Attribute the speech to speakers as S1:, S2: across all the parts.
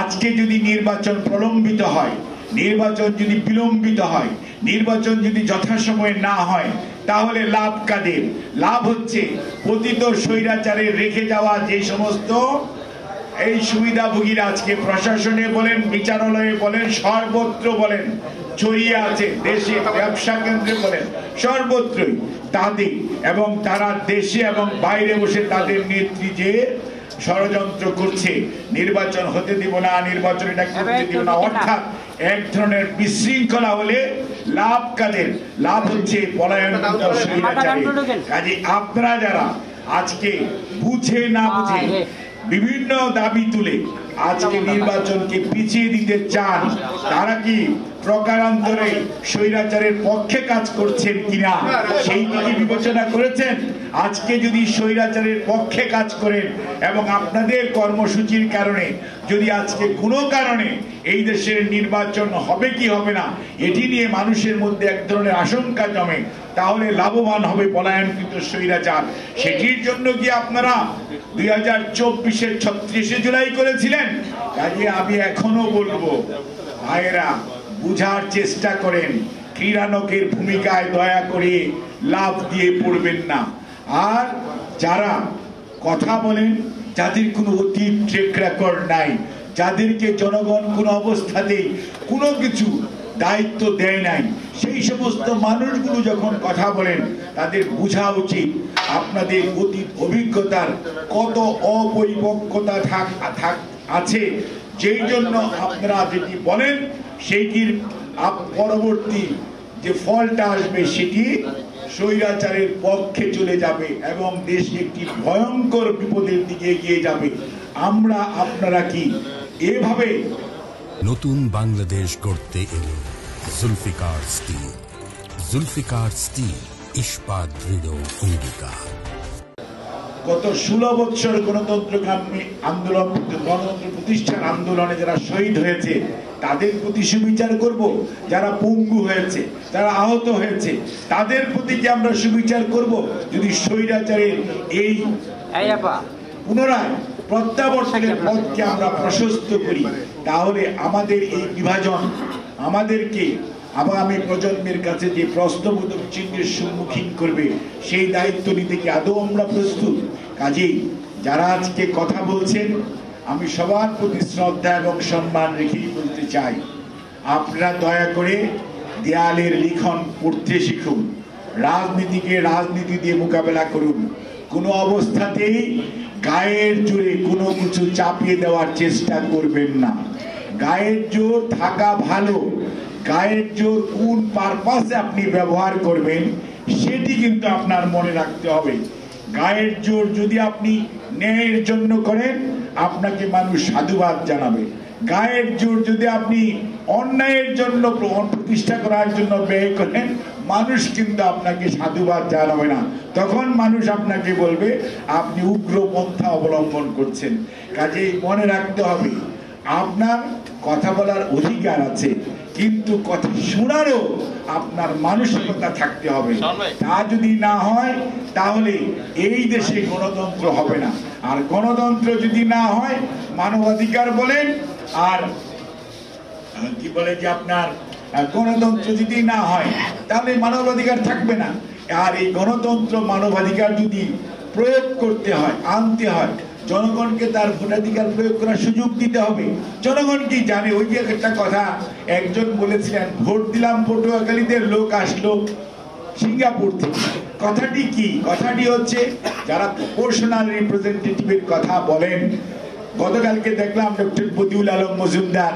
S1: আজকে যদি নির্বাচন প্রলম্বিত হয়, নির্বাচন যদি বিলম্বিত হয়, নির্বাচন যদি যথাসময়ে না হয়, তাহলে লাভ কাদের? লাভ হচ্ছে পতিত স্বৈরাচারের রেখে যাওয়া যে সমস্ত এই সুবিধাভোগীরা আজকে প্রশাসনে বলেন, বিচারালয়ে বলেন, সর্বত্র বলেন ছড়িয়ে আছে, দেশে ব্যবসা কেন্দ্রে বলেন, সর্বত্রই তাদের, এবং তারা দেশে এবং বাইরে বসে তাদের নেতৃত্বে ষড়যন্ত্র করছে। নির্বাচন হতে দিব না, নির্বাচন এটা করতে দিব না, অর্থাৎ এক ধরনের বিশৃঙ্খলা হলে লাভ কাদের? লাভ হচ্ছে পলায়নকৃত স্বৈরাচারী। কাজে আপনারা যারা আজকে বুঝে না বুঝে বিভিন্ন দাবি তুলে আজকে নির্বাচনকে পিছিয়ে দিতে চান, তারা কি প্রকারান্তরে স্বৈরাচারের পক্ষে কাজ করছেন কিনা সেই দিকে বিবেচনা করেছেন? আজকে যদি স্বৈরাচারের পক্ষে কাজ করেন এবং আপনাদের কর্মসূচির কারণে যদি আজকে কোনো কারণে এই দেশের নির্বাচন হবে কি হবে না এটি নিয়ে মানুষের মধ্যে এক ধরনের আশঙ্কা জমে, তাহলে লাভবান হবে পলায়নকৃত স্বৈরাচার। সেটির জন্য কি আপনারা 2024-এর 36শে জুলাই করেছিলেন? কাজে আমি এখনো বলবো, ভাইয়েরা বুঝার চেষ্টা করেন, ক্রীড়ানকের ভূমিকায় দয়া করে লাভ দিয়ে পড়বেন না। আর যারা কথা বলেন, যাদের কোনো অতীত ট্রেক রেকর্ড নাই, যাদেরকে জনগণ কোনো অবস্থাতেই কোনো কিছু দায়িত্ব দেয় নাই, সেই সমস্ত মানুষগুলো যখন কথা বলেন তাদের বোঝা উচিত আপনাদের অতীত অভিজ্ঞতার কত অপরিপক্কতা আছে, যেই জন্য আপনারা যেটি বলেন সেইটির পরবর্তী যে ফলটা আসবে সেটি স্বৈরাচারের পক্ষে চলে যাবে এবং দেশ একটি ভয়ঙ্কর বিপদের দিকে এগিয়ে যাবে। আমরা আপনারা কি এভাবে
S2: নতুন বাংলাদেশ গড়তে এলো জুলফিকার স্টিল। জুলফিকার স্টিল, ইস্পাত দৃঢ় অঙ্গীকার।
S1: গত 16 বছর গণতন্ত্রকামী আন্দোলন, গণতন্ত্র প্রতিষ্ঠান আন্দোলনে যারা শহীদ হয়েছে তাদের প্রতি সুবিচার করব? যারা পঙ্গু হয়েছে, যারা আহত হয়েছে তাদের প্রতি কি আমরা সুবিচার করব? যদি স্বৈরাচারের এই পুনরায় প্রত্যাবর্তনের পথকে আমরা প্রশস্ত করি, তাহলে আমাদের এই বিভাজন আমাদেরকে আগামী প্রজন্মের কাছে যে প্রশ্নবোধক চিহ্নের সম্মুখীন করবে, সেই দায়িত্ব নিতে কি আদৌ আমরা প্রস্তুত? কাজেই যারা আজকে কথা বলছেন, আমি সবার প্রতি শ্রদ্ধা এবং সম্মান রেখেই বলতে চাই, আপনারা দয়া করে দেয়ালের লিখন পড়তে শিখুন, রাজনীতিকে রাজনীতি দিয়ে মোকাবেলা করুন। কোনো অবস্থাতেই গায়ের জোরে কোনো কিছু চাপিয়ে দেওয়ার চেষ্টা করবেন না। গায়ের জোর থাকা ভালো, গায়ের জোর কোন পারপাসে আপনি ব্যবহার করবেন সেটি কিন্তু আপনার মনে রাখতে হবে। গায়ের জোর যদি আপনি ন্যায়ের জন্য করেন, আপনাকে মানুষ সাধুবাদ জানাবে। গায়ের জোর যদি আপনি অন্যায়ের জন্য প্রতিষ্ঠা করার জন্য ব্যয় করেন, মানুষ কিন্তু আপনাকে সাধুবাদ জানাবে না। তখন মানুষ আপনাকে বলবে আপনি উগ্রপন্থা অবলম্বন করছেন। কাজেই মনে রাখতে হবে, আপনার কথা বলার অধিকার আছে, কিন্তু কথা শোনারও আপনার মানসিকতা থাকতে হবে। তা যদি না হয় তাহলে এই দেশে গণতন্ত্র হবে না। আর গণতন্ত্র যদি না হয়, মানবাধিকার বলেন আর কি বলে যে আপনার গণতন্ত্র যদি না হয় তাহলে মানবাধিকার থাকবে না। আর এই গণতন্ত্র মানবাধিকার যদি প্রয়োগ করতে হয়, আনতে হয়, জনগণকে তার ভোটাধিকার প্রয়োগ করার সুযোগ দিতে হবে। জনগণ কি জানে? ওই যে একটা কথা একজন বলেছিলেন, ভোট দিলাম পটুয়াখালীদের, লোক আসলো সিঙ্গাপুর থেকে। কথাটি কি? কথাটি হচ্ছে যারা প্রপোর্শনাল রিপ্রেজেন্টেটিভের কথা বলেন, গতকালকে দেখলাম ডক্টর বদিউল আলম মজুমদার,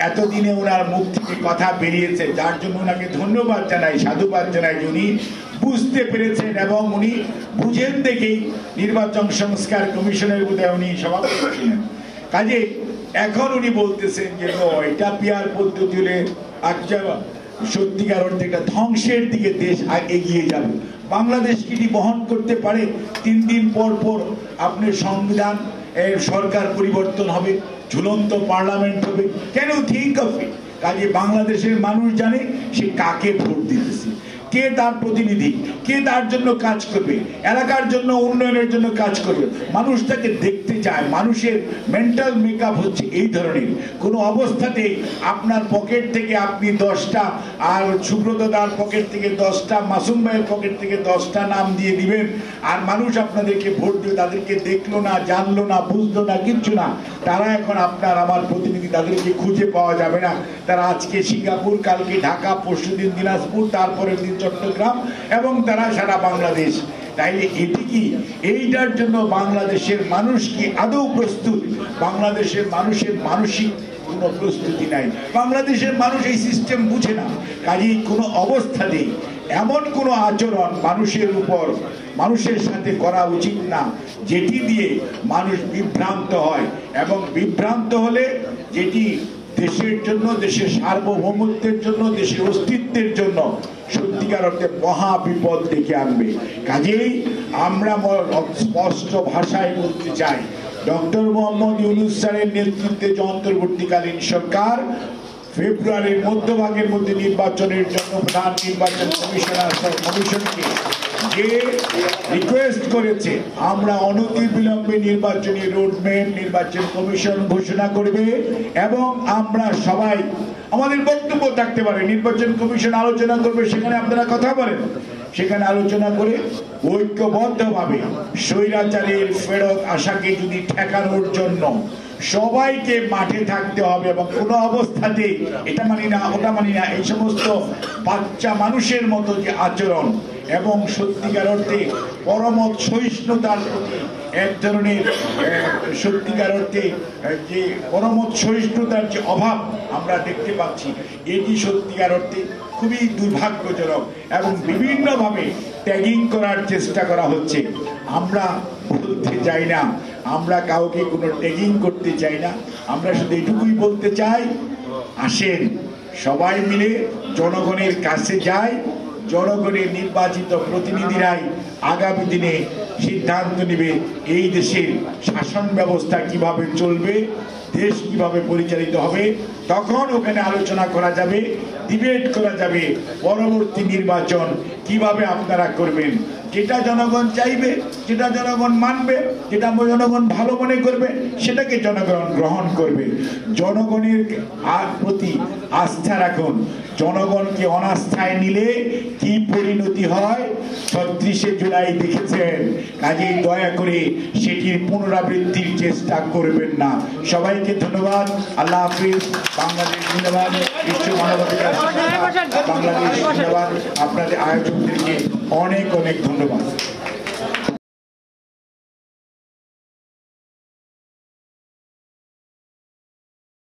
S1: এতদিনে ওনার মুখ থেকে কথা বেরিয়েছে, যার জন্য ওনাকে ধন্যবাদ জানাই, সাধুবাদ জানাই। উনি বুঝতে পেরেছেন এবং উনি বুঝেন দেখেই নির্বাচন সংস্কার কমিশনের বোধহয় উনি সভাপতি ছিলেন। কাজে এখন উনি বলতেছেন যে এটা পিয়ার পদ্ধতি হলে সত্যিকার অর্থে একটা ধ্বংসের দিকে দেশ এগিয়ে যাবে। বাংলাদেশ কি বহন করতে পারে? 3 দিন পর পর আপনার সংবিধান সরকার পরিবর্তন হবে, ঝুলন্ত পার্লামেন্ট হবে। কেন? Think of it. কাজে বাংলাদেশের মানুষ জানে সে কাকে ভোট দিতেছে। কে তার প্রতিনিধি, কে তার জন্য কাজ করবে, এলাকার জন্য উন্নয়নের জন্য কাজ করবে। মানুষ তাকে দেখতে চায়। মানুষের মেন্টাল মেকআপ হচ্ছে এই ধরনের। কোনো অবস্থাতেই আপনার পকেট থেকে আপনি 10টা, আর সুব্রতদার পকেট থেকে 10টা, মাসুম ভাইয়ের পকেট থেকে 10টা নাম দিয়ে দিবেন, আর মানুষ আপনাদেরকে ভোট দেবে। তাদেরকে দেখলো না, জানলো না, বুঝলো না, কিচ্ছু না। তারা এখন আপনার আমার প্রতিনিধি, তাদেরকে খুঁজে পাওয়া যাবে না। তারা আজকে সিঙ্গাপুর, কালকে ঢাকা, পরশুদিন দিনাজপুর, তারপরের দিন চট্টগ্রাম, এবং তারা সারা বাংলাদেশ। তাইলে এটি কি, এইটার জন্য বাংলাদেশের মানুষ কি আদৌ প্রস্তুত? বাংলাদেশের মানুষের মানসিক কোনো প্রস্তুতি নাই। বাংলাদেশের মানুষ এই সিস্টেম বুঝে না। কাজেই কোনো অবস্থাতেই এমন কোনো আচরণ মানুষের উপর, মানুষের সাথে করা উচিত না যেটি দিয়ে মানুষ বিভ্রান্ত হয়, এবং বিভ্রান্ত হলে যেটি দেশের জন্য, দেশের সার্বভৌমত্বের জন্য, দেশের অস্তিত্বের জন্য সত্যিকার অর্থে মহা বিপদ ডেকে আনবে। কাজেই আমরা স্পষ্ট ভাষায় বলতে চাই, ডক্টর মোহাম্মদ ইউনূস স্যারের নেতৃত্বে যে অন্তর্বর্তীকালীন সরকার ফেব্রুয়ারির মধ্যভাগের মধ্যে নির্বাচনের জন্য প্রধান নির্বাচন কমিশনকে যে রিকোয়েস্ট করেছে, আমরা অনতিবিলম্বে নির্বাচনী রোডম্যাপ নির্বাচন কমিশন ঘোষণা করবে, এবং আমরা সবাই আমাদের বক্তব্য থাকতে পারে। নির্বাচন কমিশন আলোচনা করবে, সেখানে আপনারা কথা বলেন, সেখানে আলোচনা করে ঐক্যবদ্ধভাবে স্বৈরাচারের ফেরত আশাকে যদি ঠেকানোর জন্য সবাইকে মাঠে থাকতে হবে, এবং কোনো অবস্থাতেই এটা মানি না, ওটা মানি না, এই সমস্ত বাচ্চা মানুষের মতো যে আচরণ, এবং সত্যিকার অর্থে পরমত সহিষ্ণুতার প্রতি এক ধরনের সত্যিকার অর্থে যে পরমত সহিষ্ণুতার যে অভাব আমরা দেখতে পাচ্ছি, এটি সত্যিকার অর্থে খুবই দুর্ভাগ্যজনক, এবং বিভিন্নভাবে ট্যাগিং করার চেষ্টা করা হচ্ছে। আমরা বলতে চাই না, আমরা কাউকে কোনো ট্যাগিং করতে চাই না। আমরা শুধু এটুকুই বলতে চাই, আসেন সবাই মিলে জনগণের কাছে যাই। জনগণের নির্বাচিত প্রতিনিধিরাই আগামী দিনে সিদ্ধান্ত নেবে এই দেশের শাসন ব্যবস্থা কিভাবে চলবে, দেশ কিভাবে পরিচালিত হবে। তখন ওখানে আলোচনা করা যাবে, ডিবেট করা যাবে, পরবর্তী নির্বাচন কিভাবে আপনারা করবেন। যেটা জনগণ চাইবে, যেটা জনগণ মানবে, যেটা জনগণ ভালো মনে করবে, সেটাকে জনগণ গ্রহণ করবে। জনগণের প্রতি আস্থা রাখুন। জনগণকে অনাস্থায় নিলে কি পরিণতি হয় ৩৬শে জুলাই দেখেছেন। কাজেই দয়া করে সেটির পুনরাবৃত্তির চেষ্টা করবেন না। সবাইকে ধন্যবাদ। আল্লাহ হাফিজ। বাংলাদেশ জিন্দাবাদ। বিশ্ব মানবাধিকার বাংলাদেশ জিন্দাবাদ। আপনাদের আয়োজকদেরকে অনেক অনেক ধন্যবাদ।